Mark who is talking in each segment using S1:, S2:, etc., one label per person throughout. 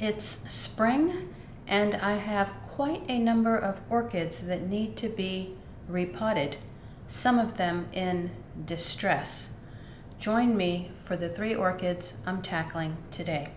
S1: It's spring and I have quite a number of orchids that need to be repotted, some of them in distress. Join me for the 3 orchids I'm tackling today.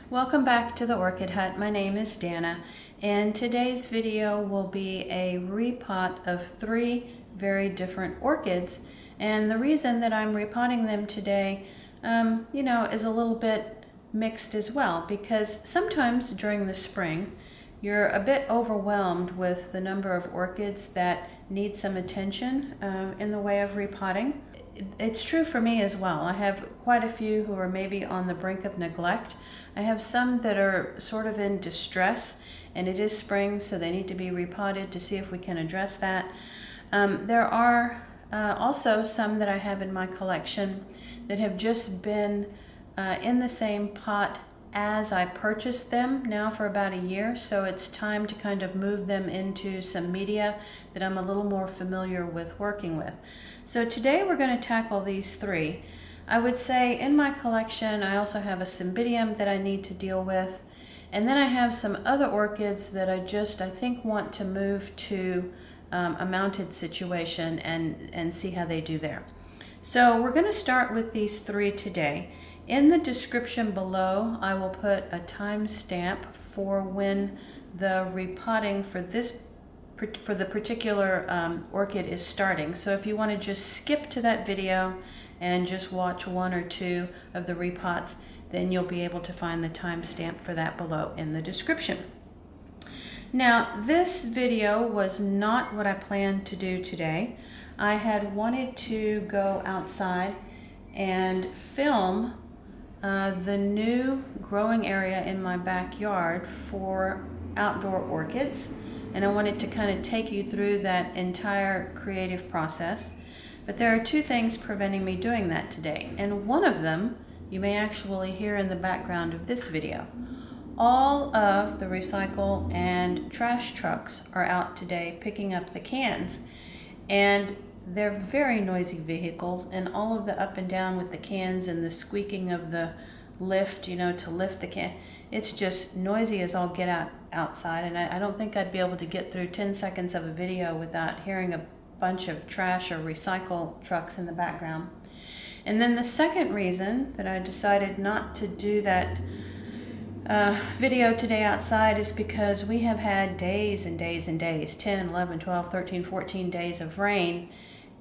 S1: Welcome back to the Orchid Hut. My name is Dana, and today's video will be a repot of 3 very different orchids. And the reason that I'm repotting them today, is a little bit mixed as well, because sometimes during the spring, you're a bit overwhelmed with the number of orchids that need some attention in the way of repotting. It's true for me as well. I have quite a few who are maybe on the brink of neglect. I have some that are sort of in distress, and it is spring, so they need to be repotted to see if we can address that. There are also some that I have in my collection that have just been in the same pot as I purchased them now for about a year, so it's time to kind of move them into some media that I'm a little more familiar with working with. So today we're going to tackle these 3. I would say in my collection I also have a cymbidium that I need to deal with, and then I have some other orchids that I think want to move to a mounted situation and see how they do there. So we're going to start with these 3 today. In the description below, I will put a timestamp for when the repotting for the particular orchid is starting. So if you want to just skip to that video and just watch 1 or 2 of the repots, then you'll be able to find the timestamp for that below in the description. Now, this video was not what I planned to do today. I had wanted to go outside and film the new growing area in my backyard for outdoor orchids, and I wanted to kind of take you through that entire creative process. But there are 2 things preventing me doing that today, and one of them you may actually hear in the background of this video. All of the recycle and trash trucks are out today picking up the cans, and they're very noisy vehicles, and all of the up and down with the cans and the squeaking of the lift, to lift the can. It's just noisy as all get out outside, and I don't think I'd be able to get through 10 seconds of a video without hearing a bunch of trash or recycle trucks in the background. And then the second reason that I decided not to do that video today outside is because we have had days and days and days, 10, 11, 12, 13, 14 days of rain,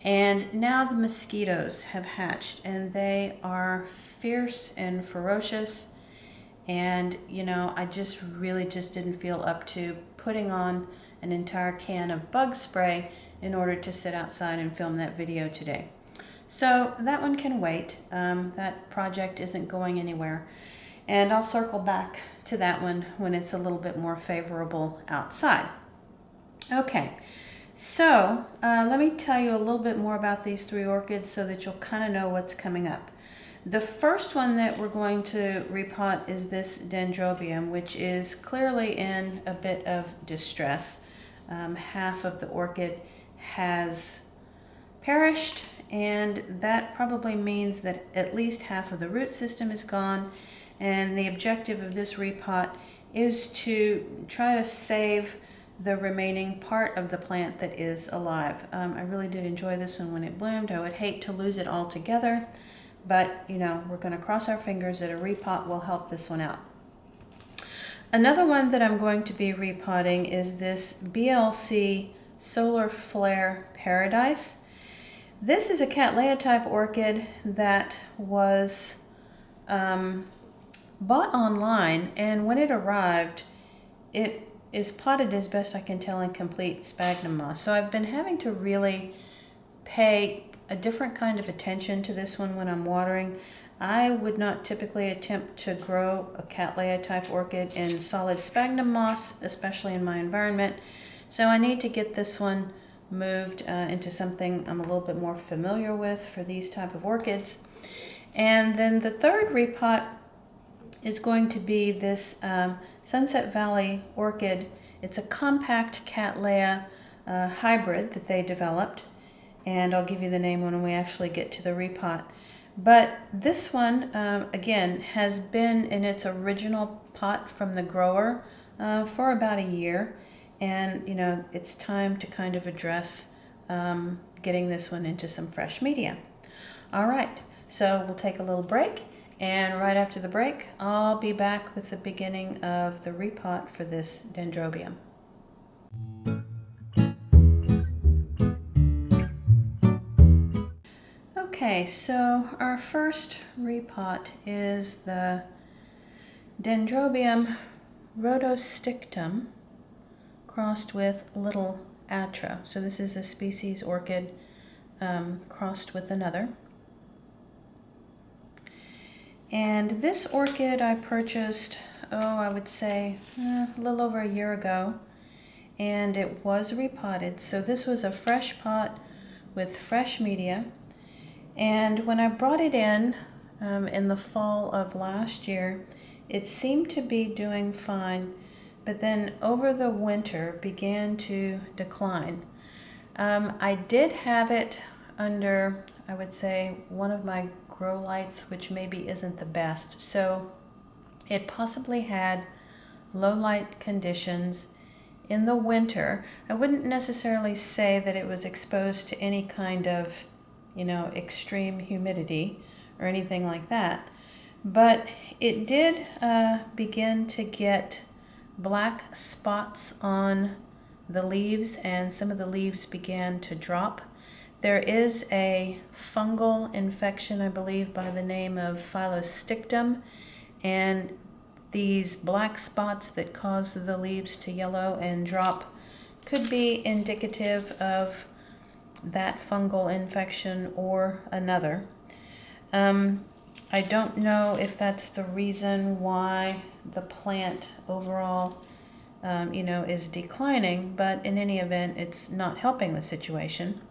S1: and now the mosquitoes have hatched, and they are fierce and ferocious, and I really didn't feel up to putting on an entire can of bug spray in order to sit outside and film that video today. So that one can wait. That project isn't going anywhere. And I'll circle back to that one when it's a little bit more favorable outside. Okay, so let me tell you a little bit more about these 3 orchids so that you'll kind of know what's coming up. The first one that we're going to repot is this Dendrobium, which is clearly in a bit of distress. Half of the orchid has perished, and that probably means that at least half of the root system is gone. And the objective of this repot is to try to save the remaining part of the plant that is alive. I really did enjoy this one when it bloomed. I would hate to lose it altogether, but we're going to cross our fingers that a repot will help this one out. Another one that I'm going to be repotting is this BLC Solar Flare Paradise. This is a Cattleya type orchid that was bought online, and when it arrived, it is potted, as best I can tell, in complete sphagnum moss. So I've been having to really pay a different kind of attention to this one when I'm watering. I would not typically attempt to grow a Cattleya type orchid in solid sphagnum moss, especially in my environment. So I need to get this one moved into something I'm a little bit more familiar with for these type of orchids. And then the third repot is going to be this Sunset Valley orchid. It's a compact Cattleya hybrid that they developed, and I'll give you the name when we actually get to the repot. But this one, again, has been in its original pot from the grower for about a year. And, you know, it's time to kind of address getting this one into some fresh media. All right, so we'll take a little break. And right after the break, I'll be back with the beginning of the repot for this Dendrobium. Okay, so our first repot is the Dendrobium Repot crossed with Little Atra. So this is a species orchid crossed with another. And this orchid I purchased, I would say a little over a year ago, and it was repotted. So this was a fresh pot with fresh media. And when I brought it in the fall of last year, it seemed to be doing fine, but then over the winter began to decline. I did have it under, I would say, one of my grow lights, which maybe isn't the best. So it possibly had low light conditions in the winter. I wouldn't necessarily say that it was exposed to any kind of, you know, extreme humidity or anything like that. But it did begin to get black spots on the leaves, and some of the leaves began to drop. There is a fungal infection, I believe, by the name of Phylostictum, and these black spots that cause the leaves to yellow and drop could be indicative of that fungal infection or another. I don't know if that's the reason why the plant overall, you know, is declining, but in any event, it's not helping the situation.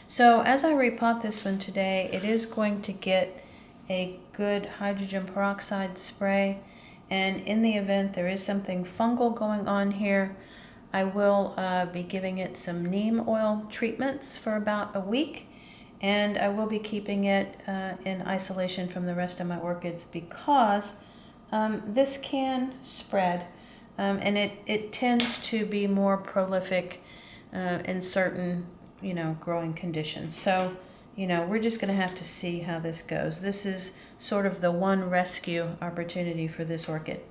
S1: So as I repot this one today, it is going to get a good hydrogen peroxide spray, and in the event there is something fungal going on here, I will be giving it some neem oil treatments for about a week, and I will be keeping it in isolation from the rest of my orchids because this can spread, and it tends to be more prolific in certain, you know, growing conditions. So, you know, we're just going to have to see how this goes. This is sort of the one rescue opportunity for this orchid.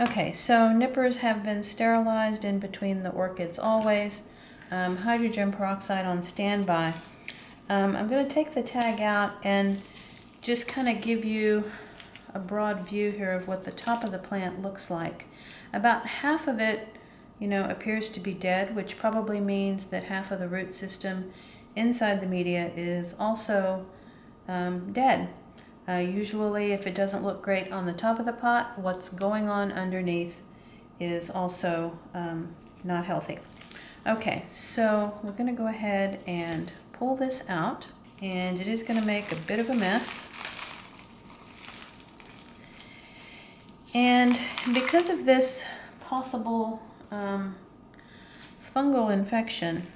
S1: Okay, so nippers have been sterilized in between the orchids always. Hydrogen peroxide on standby. I'm going to take the tag out and just kind of give you a broad view here of what the top of the plant looks like. About half of it, you know, appears to be dead, which probably means that half of the root system inside the media is also dead. Usually, if it doesn't look great on the top of the pot, what's going on underneath is also not healthy. Okay, so we're going to go ahead and pull this out, and it is going to make a bit of a mess. And because of this possible fungal infection,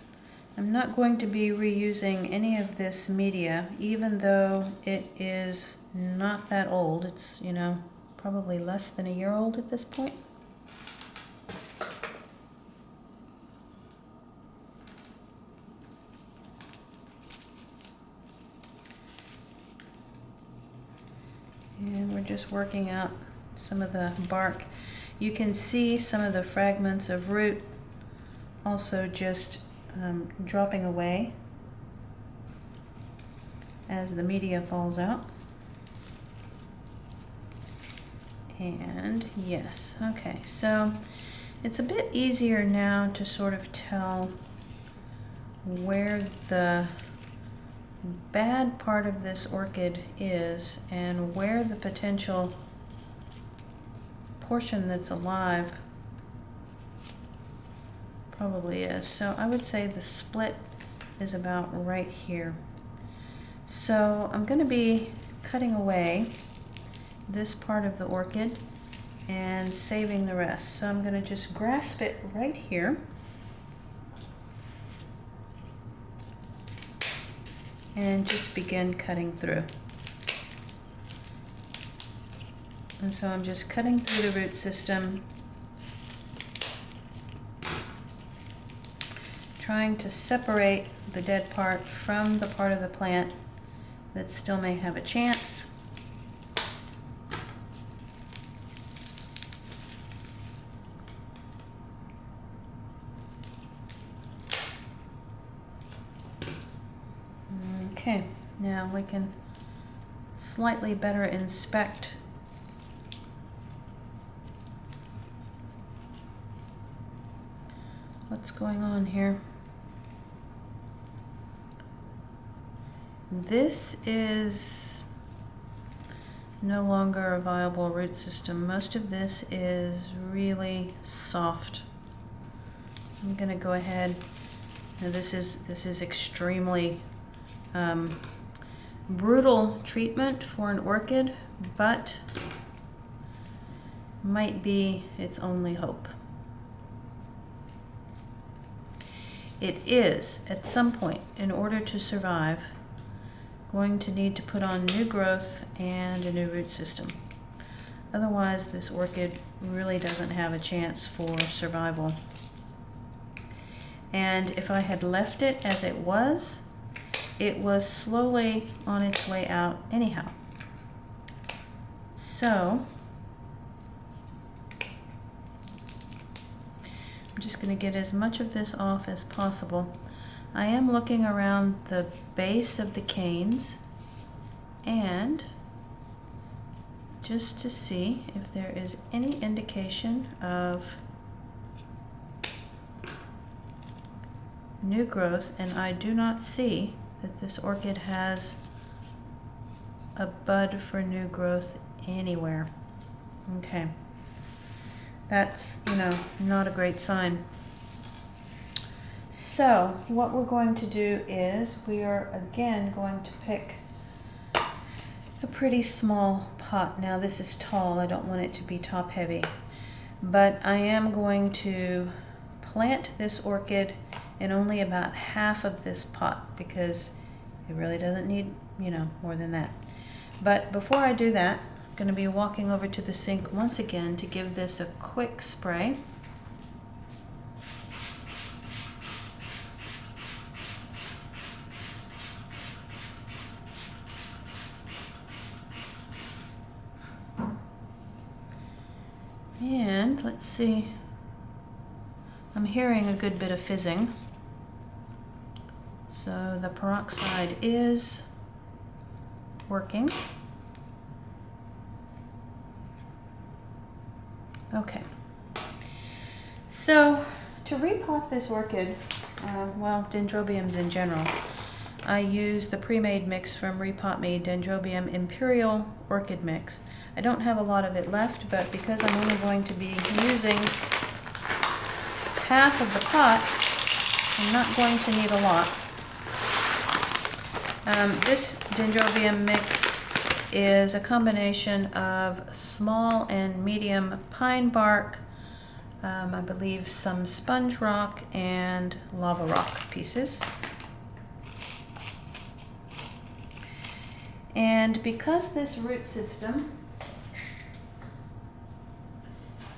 S1: I'm not going to be reusing any of this media, even though it is not that old. It's, you know, probably less than a year old at this point. And we're just working out some of the bark. You can see some of the fragments of root also just dropping away as the media falls out. And yes, okay, so it's a bit easier now to sort of tell where the bad part of this orchid is and where the potential portion that's alive probably is. So I would say the split is about right here. So I'm going to be cutting away this part of the orchid and saving the rest. So I'm going to just grasp it right here. and just begin cutting through. And so I'm just cutting through the root system, trying to separate the dead part from the part of the plant that still may have a chance. Okay, now we can slightly better inspect what's going on here. This is no longer a viable root system. Most of this is really soft. I'm going to go ahead. Now this is extremely brutal treatment for an orchid, but might be its only hope. It is, at some point, in order to survive, going to need to put on new growth and a new root system. Otherwise, this orchid really doesn't have a chance for survival. And if I had left it as it was slowly on its way out anyhow. So, I'm just going to get as much of this off as possible. I am looking around the base of the canes and just to see if there is any indication of new growth, and I do not see that this orchid has a bud for new growth anywhere. Okay, that's, not a great sign. So what we're going to do is we are again going to pick a pretty small pot. Now this is tall, I don't want it to be top heavy, but I am going to plant this orchid in only about half of this pot because it really doesn't need, more than that. But before I do that, I'm going to be walking over to the sink once again to give this a quick spray. And let's see, I'm hearing a good bit of fizzing. So the peroxide is working. Okay. So to repot this orchid, dendrobiums in general, I use the pre-made mix from RepotMe Dendrobium Imperial Orchid Mix. I don't have a lot of it left, but because I'm only going to be using half of the pot, I'm not going to need a lot. This Dendrobium mix is a combination of small and medium pine bark, I believe some sponge rock and lava rock pieces. And because this root system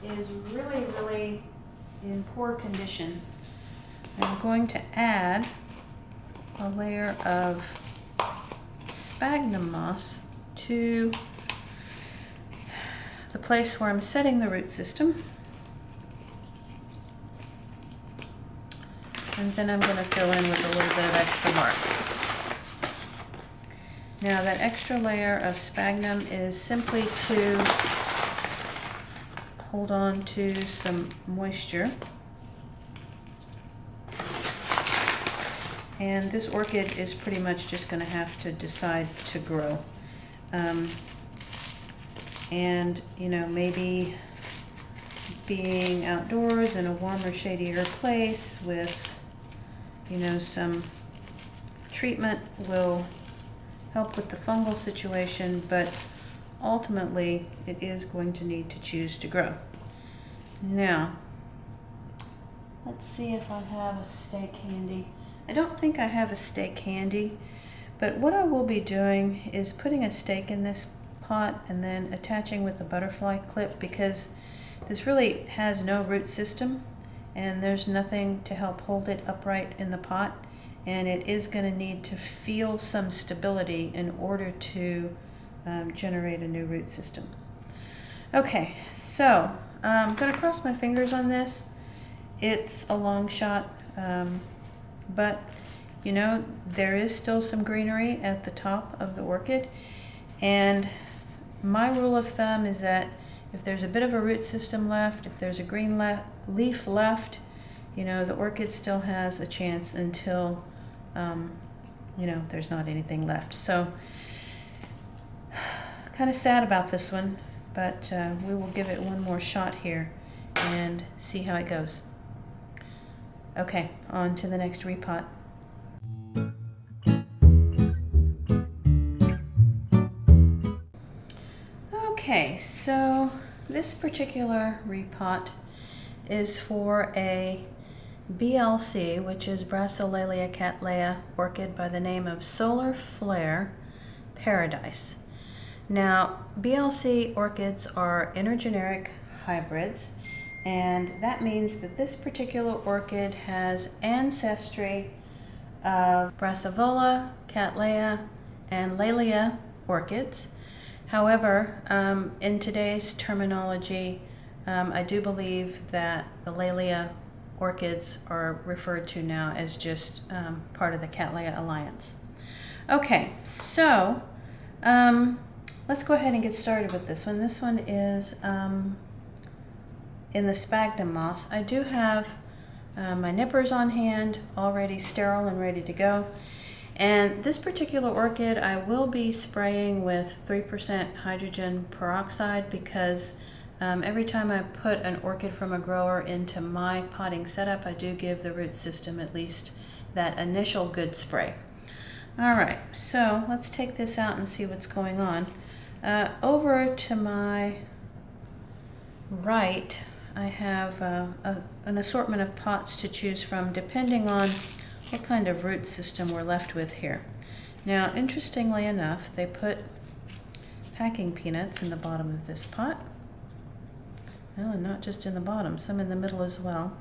S1: is really, really in poor condition, I'm going to add a layer of sphagnum moss to the place where I'm setting the root system. And then I'm going to fill in with a little bit of extra bark. Now that extra layer of sphagnum is simply to hold on to some moisture. And this orchid is pretty much just going to have to decide to grow. Maybe being outdoors in a warmer, shadier place with, some treatment will help with the fungal situation, but ultimately it is going to need to choose to grow. Now, let's see if I have a stake handy. I don't think I have a stake handy, But what I will be doing is putting a stake in this pot and then attaching with the butterfly clip, because this really has no root system and there's nothing to help hold it upright in the pot, and it is going to need to feel some stability in order to generate a new root system. Okay, so I'm going to cross my fingers on this. It's a long shot, but you know, there is still some greenery at the top of the orchid, and my rule of thumb is that if there's a bit of a root system left, if there's a green leaf left, you know, the orchid still has a chance until, you know, there's not anything left. So, kind of sad about this one, but we will give it one more shot here and see how it goes. Okay, on to the next repot. Okay, so this particular repot is for a BLC, which is BLC Cattleya orchid by the name of Solar Flare Paradise. Now, BLC orchids are intergeneric hybrids, and that means that this particular orchid has ancestry of Brassavola, Cattleya, and Laelia orchids. However, in today's terminology, I do believe that the Laelia orchids are referred to now as just part of the Cattleya alliance. Okay, so let's go ahead and get started with this one. This one is in the sphagnum moss. I do have my nippers on hand, already sterile and ready to go. And this particular orchid I will be spraying with 3% hydrogen peroxide, because every time I put an orchid from a grower into my potting setup, I do give the root system at least that initial good spray. All right, so let's take this out and see what's going on. Over to my right, I have an assortment of pots to choose from depending on what kind of root system we're left with here. Now, interestingly enough, they put packing peanuts in the bottom of this pot. Well, and not just in the bottom, some in the middle as well.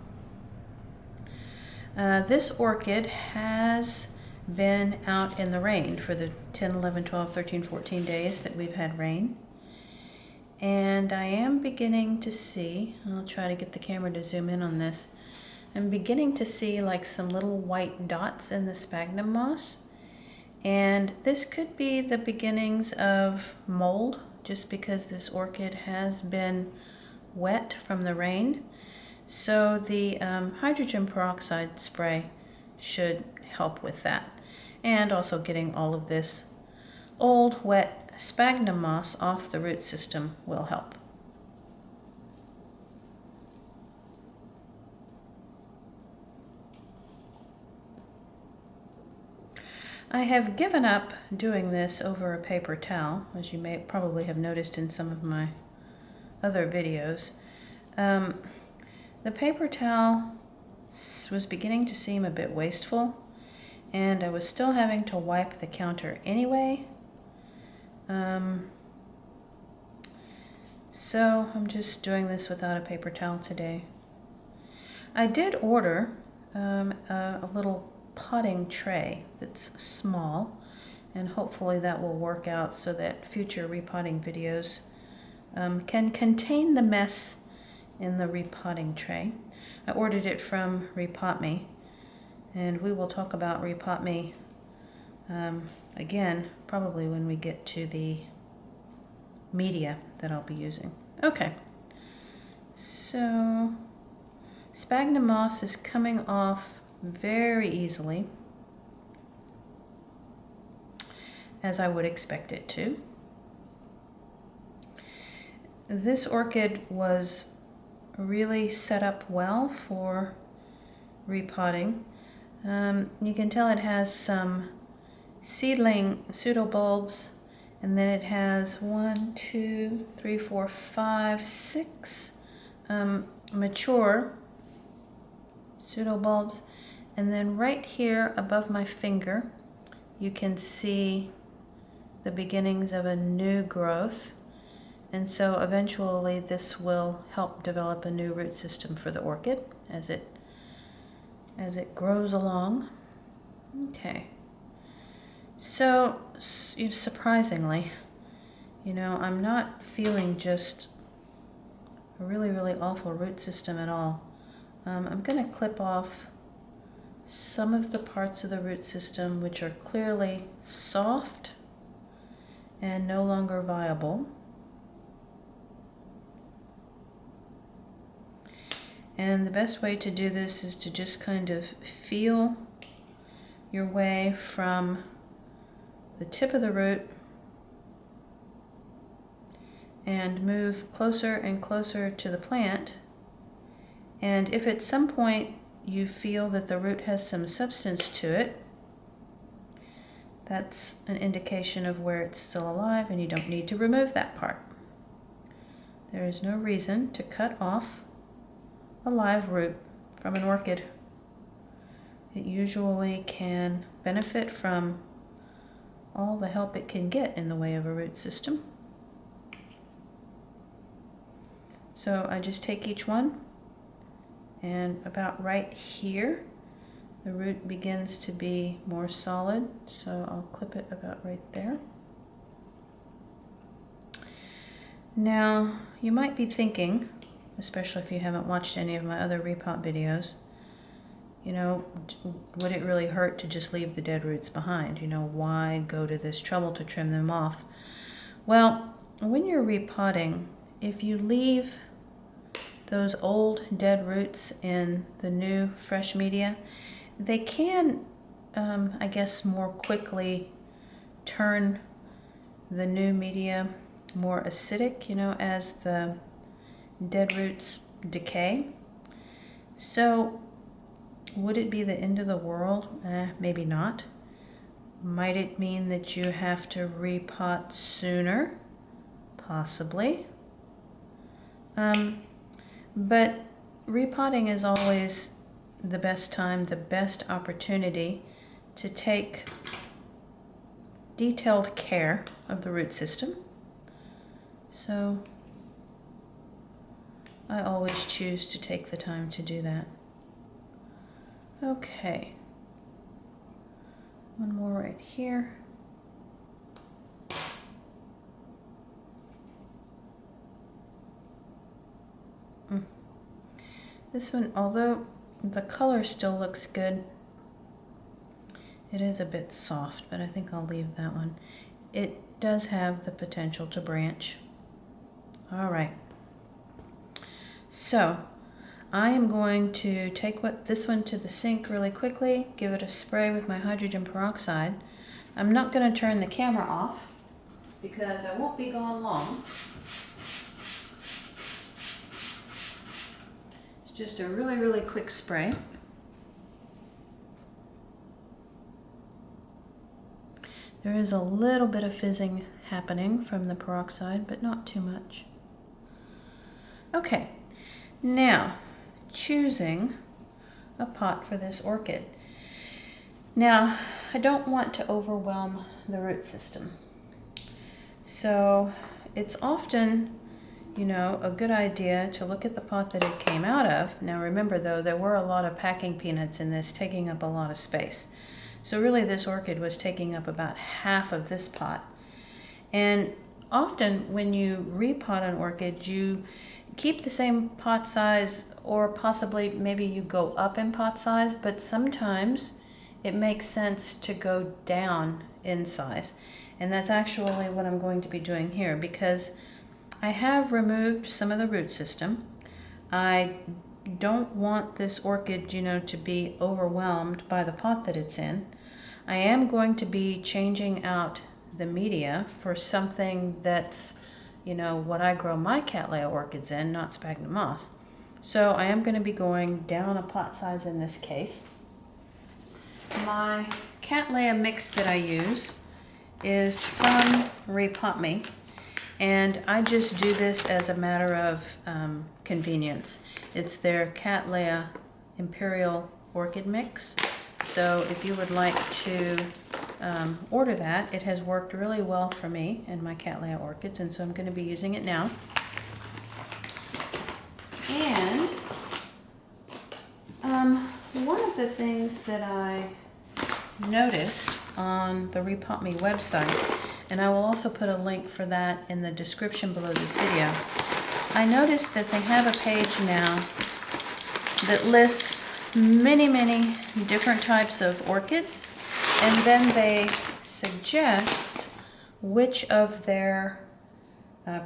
S1: This orchid has been out in the rain for the 10, 11, 12, 13, 14 days that we've had rain. And I am beginning to see, I'll try to get the camera to zoom in on this, I'm beginning to see like some little white dots in the sphagnum moss. And this could be the beginnings of mold, just because this orchid has been wet from the rain. So the hydrogen peroxide spray should help with that. And also getting all of this old, wet sphagnum moss off the root system will help. I have given up doing this over a paper towel, as you may probably have noticed in some of my other videos. The paper towel was beginning to seem a bit wasteful, and I was still having to wipe the counter anyway. So I'm just doing this without a paper towel today. I did order a little potting tray that's small, and hopefully that will work out so that future repotting videos can contain the mess in the repotting tray. I ordered it from RepotMe, and we will talk about RepotMe again probably when we get to the media that I'll be using. Okay, so sphagnum moss is coming off very easily, as I would expect it to. This orchid was really set up well for repotting. You can tell it has some seedling pseudobulbs, and then it has 1, 2, 3, 4, 5, 6 mature pseudobulbs. And then right here above my finger, you can see the beginnings of a new growth. And so eventually this will help develop a new root system for the orchid as it grows along. Okay. So surprisingly, I'm not feeling just a really, really awful root system at all. I'm going to clip off some of the parts of the root system which are clearly soft and no longer viable. And the best way to do this is to just kind of feel your way from the tip of the root and move closer and closer to the plant. And if at some point you feel that the root has some substance to it, that's an indication of where it's still alive, and you don't need to remove that part. There is no reason to cut off a live root from an orchid. It usually can benefit from all the help it can get in the way of a root system. So I just take each one, and about right here the root begins to be more solid, so I'll clip it about right there. Now you might be thinking, especially if you haven't watched any of my other repot videos, would it really hurt to just leave the dead roots behind? Why go to this trouble to trim them off? Well, when you're repotting, if you leave those old dead roots in the new fresh media, they can, I guess, more quickly turn the new media more acidic, as the dead roots decay. So would it be the end of the world? Maybe not. Might it mean that you have to repot sooner? Possibly. But repotting is always the best time, the best opportunity to take detailed care of the root system. So I always choose to take the time to do that. Okay, one more right here. This one, although the color still looks good, it is a bit soft, but I think I'll leave that one. It does have the potential to branch. All right. So I am going to take this one to the sink really quickly, give it a spray with my hydrogen peroxide. I'm not going to turn the camera off because I won't be gone long. It's just a really, really quick spray. There is a little bit of fizzing happening from the peroxide, but not too much. Okay, now choosing a pot for this orchid. Now, I don't want to overwhelm the root system. So it's often, a good idea to look at the pot that it came out of. Now remember though, there were a lot of packing peanuts in this, taking up a lot of space. So really this orchid was taking up about half of this pot. And often when you repot an orchid, you keep the same pot size, or possibly maybe you go up in pot size, but sometimes it makes sense to go down in size. And that's actually what I'm going to be doing here, because I have removed some of the root system. I don't want this orchid, to be overwhelmed by the pot that it's in. I am going to be changing out the media for something that's, what I grow my Cattleya orchids in, not sphagnum moss. So I am going to be going down a pot size in this case. My Cattleya mix that I use is from RepotMe, and I just do this as a matter of convenience. It's their Cattleya Imperial Orchid Mix. So if you would like to order that. It has worked really well for me and my Cattleya orchids, and so I'm going to be using it now. And one of the things that I noticed on the RepotMe website, and I will also put a link for that in the description below this video, I noticed that they have a page now that lists many different types of orchids, and then they suggest which of their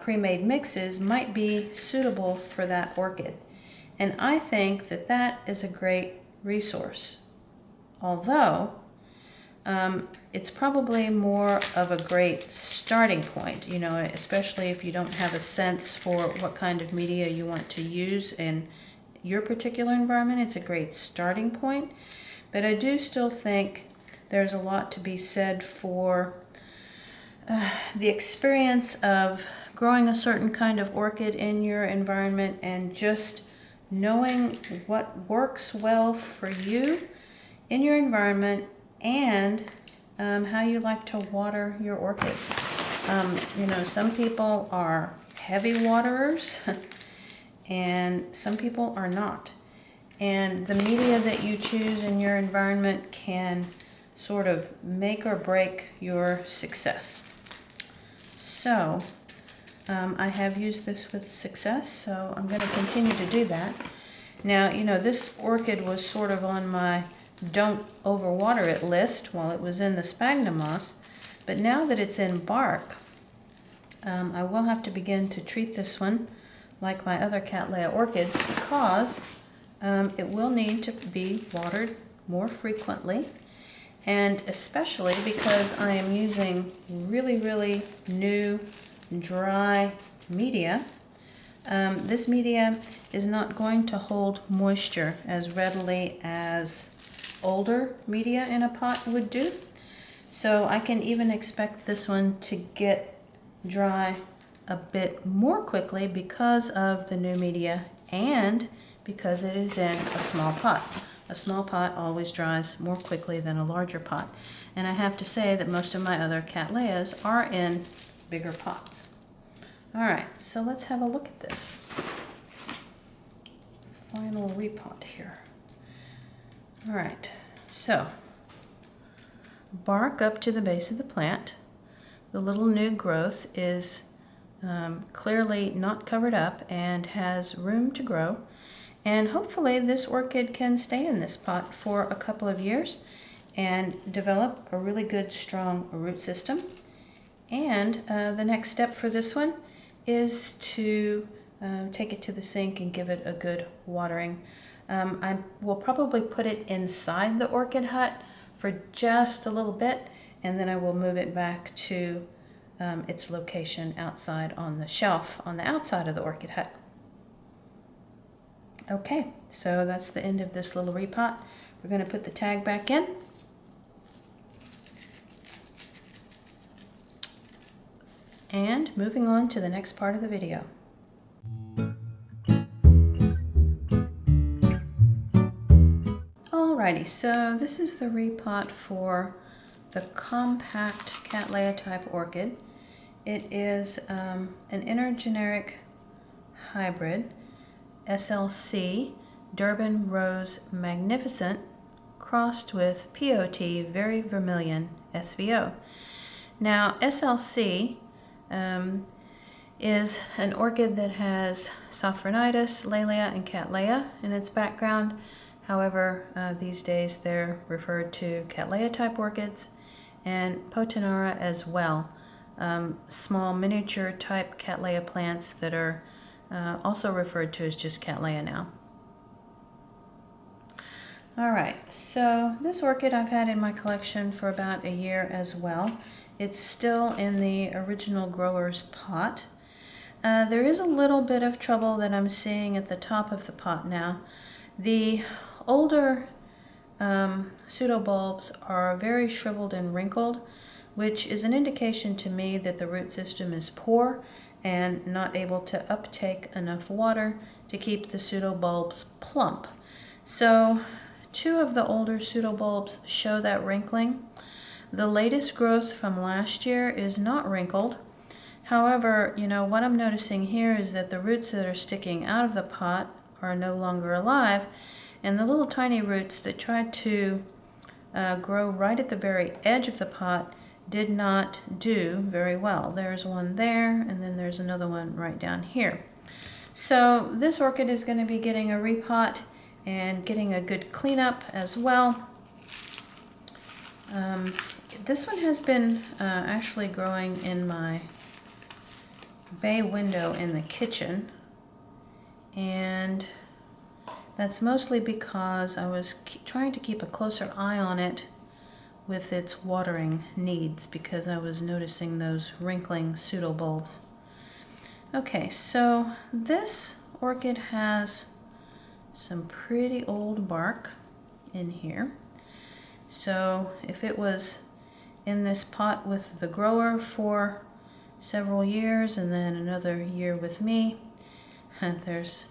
S1: pre-made mixes might be suitable for that orchid. And I think that that is a great resource. Although it's probably more of a great starting point, you know, especially if you don't have a sense for what kind of media you want to use in your particular environment. It's a great starting point. But I do still think there's a lot to be said for the experience of growing a certain kind of orchid in your environment and just knowing what works well for you in your environment and how you like to water your orchids. You know, some people are heavy waterers and some people are not. And the media that you choose in your environment can sort of make or break your success. So I have used this with success, so I'm going to continue to do that. Now, you know, this orchid was sort of on my don't overwater it list while it was in the sphagnum moss, but now that it's in bark, I will have to begin to treat this one like my other Cattleya orchids, because it will need to be watered more frequently, and especially because I am using really new dry media. This media is not going to hold moisture as readily as older media in a pot would do. So I can even expect this one to get dry a bit more quickly because of the new media and because it is in a small pot. A small pot always dries more quickly than a larger pot. And I have to say that most of my other Cattleyas are in bigger pots. All right, so let's have a look at this final repot here. All right, so bark up to the base of the plant. The little new growth is clearly not covered up and has room to grow. And hopefully this orchid can stay in this pot for a couple of years and develop a really good, strong root system. And the next step for this one is to take it to the sink and give it a good watering. I will probably put it inside the orchid hut for just a little bit, and then I will move it back to its location outside on the shelf on the outside of the orchid hut. Okay, so that's the end of this little repot. We're going to put the tag back in. And moving on to the next part of the video. Alrighty, so this is the repot for the compact Cattleya type orchid. It is an intergeneric hybrid, SLC Durban Rose Magnificent, crossed with POT Very Vermilion SVO. Now, SLC is an orchid that has Sophronitis, Laelia, and Cattleya in its background. However, these days they're referred to Cattleya type orchids and Potinara as well. Small miniature type Cattleya plants that are also referred to as just Cattleya now. Alright, so this orchid I've had in my collection for about a year as well. It's still in the original grower's pot. There is a little bit of trouble that I'm seeing at the top of the pot now. The older pseudobulbs are very shriveled and wrinkled, which is an indication to me that the root system is poor and not able to uptake enough water to keep the pseudobulbs plump. So two of the older pseudobulbs show that wrinkling. The latest growth from last year is not wrinkled. However, you know, what I'm noticing here is that the roots that are sticking out of the pot are no longer alive, and the little tiny roots that tried to grow right at the very edge of the pot did not do very well. There's one there, and then there's another one right down here. So this orchid is going to be getting a repot and getting a good cleanup as well. This one has been actually growing in my bay window in the kitchen, and that's mostly because I was trying to keep a closer eye on it with its watering needs, because I was noticing those wrinkling pseudobulbs. Okay, so this orchid has some pretty old bark in here. So if it was in this pot with the grower for several years and then another year with me, there's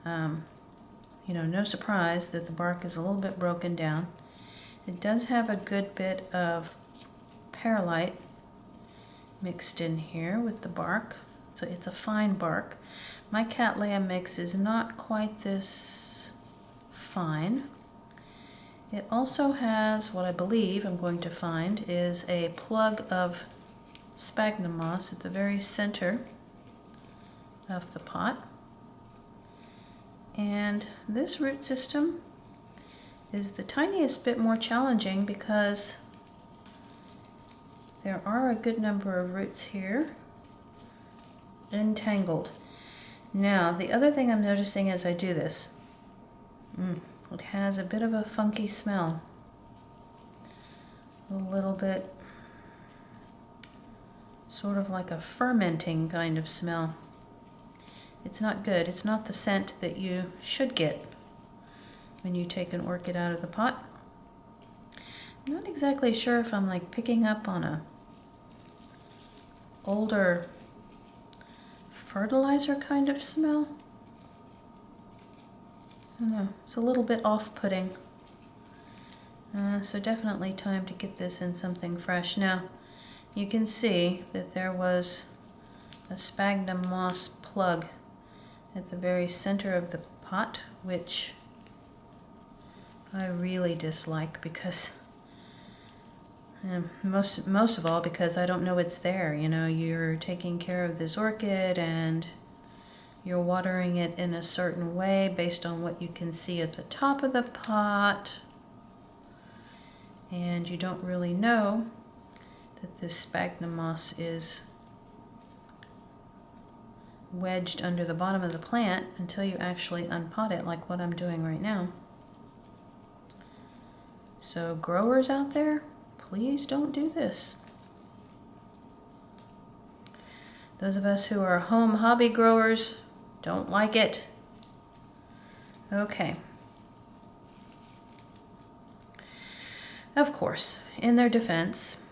S1: you know, no surprise that the bark is a little bit broken down. It does have a good bit of perlite mixed in here with the bark, so it's a fine bark. My Cattleya mix is not quite this fine. It also has what I believe I'm going to find is a plug of sphagnum moss at the very center of the pot. And this root system is the tiniest bit more challenging because there are a good number of roots here entangled. Now, the other thing I'm noticing as I do this, it has a bit of a funky smell. A little bit sort of like a fermenting kind of smell. It's not good. It's not the scent that you should get when you take an orchid out of the pot. I'm not exactly sure if I'm like picking up on a older fertilizer kind of smell. I don't know. It's a little bit off-putting. So definitely time to get this in something fresh. Now, you can see that there was a sphagnum moss plug at the very center of the pot, which I really dislike because most of all because I don't know it's there. You know, you're taking care of this orchid and you're watering it in a certain way based on what you can see at the top of the pot, and you don't really know that this sphagnum moss is wedged under the bottom of the plant until you actually unpot it, like what I'm doing right now. So growers out there, please don't do this. Those of us who are home hobby growers don't like it. Okay. Of course, in their defense,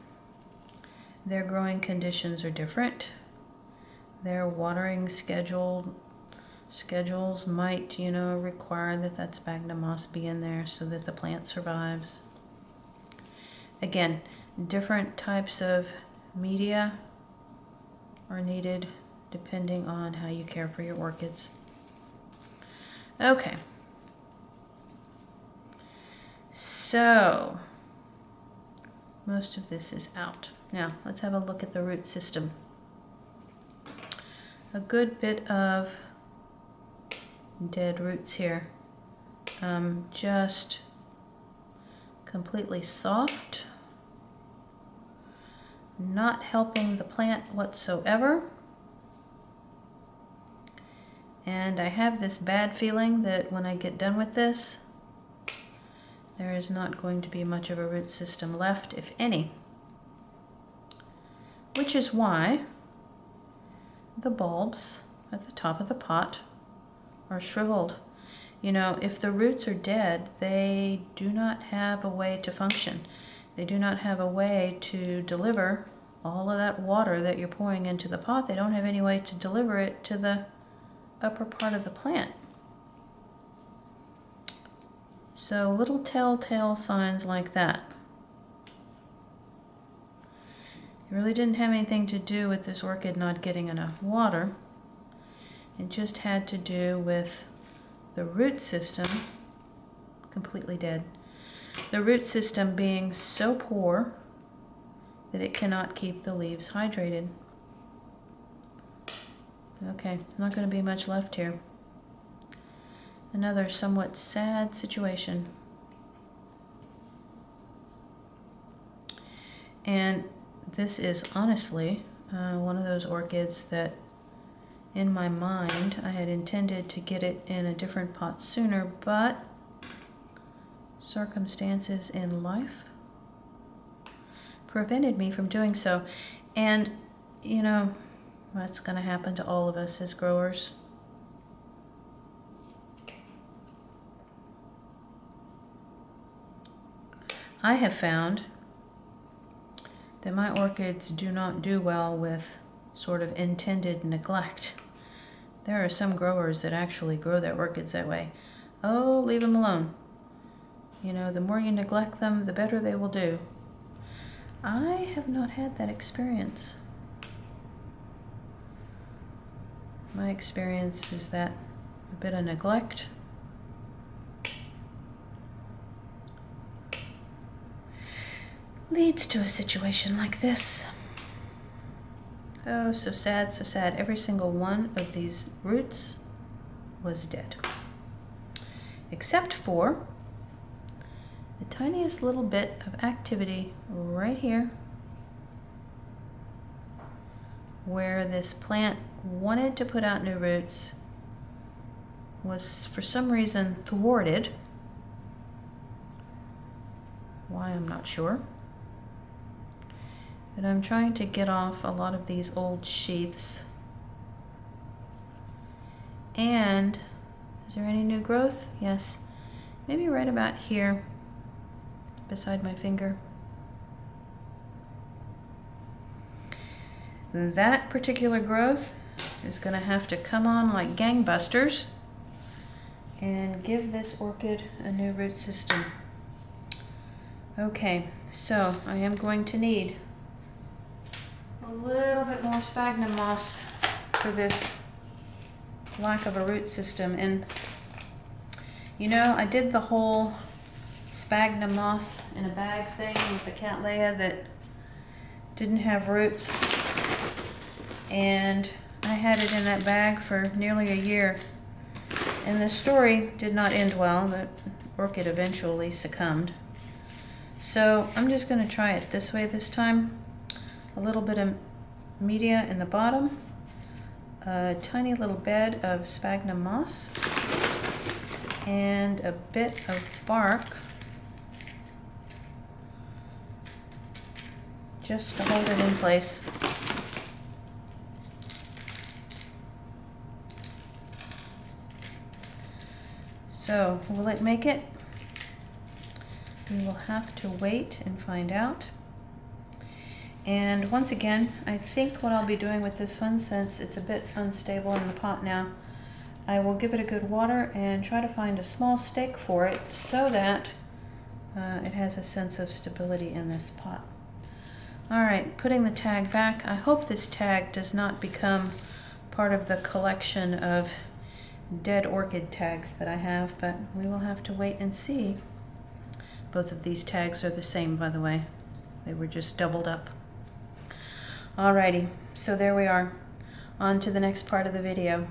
S1: their growing conditions are different. Their watering schedules might, you know, require that sphagnum moss be in there so that the plant survives. Again, different types of media are needed depending on how you care for your orchids. Okay. So, most of this is out. Now, let's have a look at the root system. A good bit of dead roots here. Just completely soft, not helping the plant whatsoever. And I have this bad feeling that when I get done with this, there is not going to be much of a root system left, if any. Which is why the bulbs at the top of the pot are shriveled. You know, if the roots are dead, they do not have a way to function. They do not have a way to deliver all of that water that you're pouring into the pot. They don't have any way to deliver it to the upper part of the plant. So little telltale signs like that It really didn't have anything to do with this orchid not getting enough water. It just had to do with the root system, completely dead. The root system being so poor that it cannot keep the leaves hydrated. Okay, not going to be much left here. Another somewhat sad situation. And this is honestly one of those orchids that in my mind I had intended to get it in a different pot sooner, but circumstances in life prevented me from doing so. And you know, that's going to happen to all of us as growers. I have found that my orchids do not do well with sort of intended neglect. There are some growers that actually grow their orchids that way. Oh, leave them alone. You know, the more you neglect them, the better they will do. I have not had that experience. My experience is that a bit of neglect leads to a situation like this. Oh, so sad, so sad. Every single one of these roots was dead. Except for the tiniest little bit of activity right here where this plant wanted to put out new roots, was for some reason thwarted. Why, I'm not sure. But I'm trying to get off a lot of these old sheaths. And is there any new growth? Yes, maybe right about here beside my finger. That particular growth is going to have to come on like gangbusters and give this orchid a new root system. Okay, so I am going to need a little bit more sphagnum moss for this lack of a root system. And you know, I did the whole sphagnum moss in a bag thing with the Cattleya that didn't have roots, and I had it in that bag for nearly a year, and the story did not end well. The orchid eventually succumbed. So I'm just going to try it this way this time. A little bit of media in the bottom, a tiny little bed of sphagnum moss, and a bit of bark just to hold it in place. So, will it make it? We will have to wait and find out. And once again, I think what I'll be doing with this one, since it's a bit unstable in the pot now, I will give it a good water and try to find a small stake for it so that it has a sense of stability in this pot. Alright, putting the tag back. I hope this tag does not become part of the collection of dead orchid tags that I have, but we will have to wait and see. Both of these tags are the same, by the way. They were just doubled up. Alrighty, so there we are. On to the next part of the video.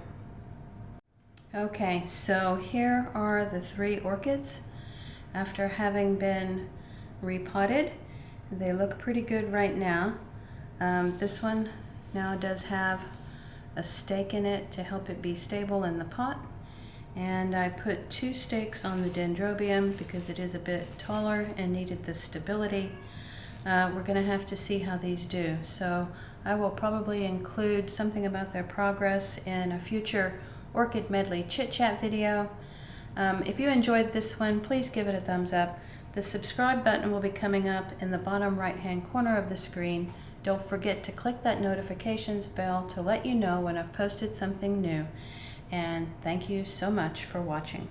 S1: Okay, so here are the 3 orchids after having been repotted. They look pretty good right now. This one now does have a stake in it to help it be stable in the pot. And I put 2 stakes on the Dendrobium because it is a bit taller and needed the stability. We're going to have to see how these do. So I will probably include something about their progress in a future Orchid Medley Chit Chat video. If you enjoyed this one, please give it a thumbs up. The subscribe button will be coming up in the bottom right hand corner of the screen. Don't forget to click that notifications bell to let you know when I've posted something new. And thank you so much for watching.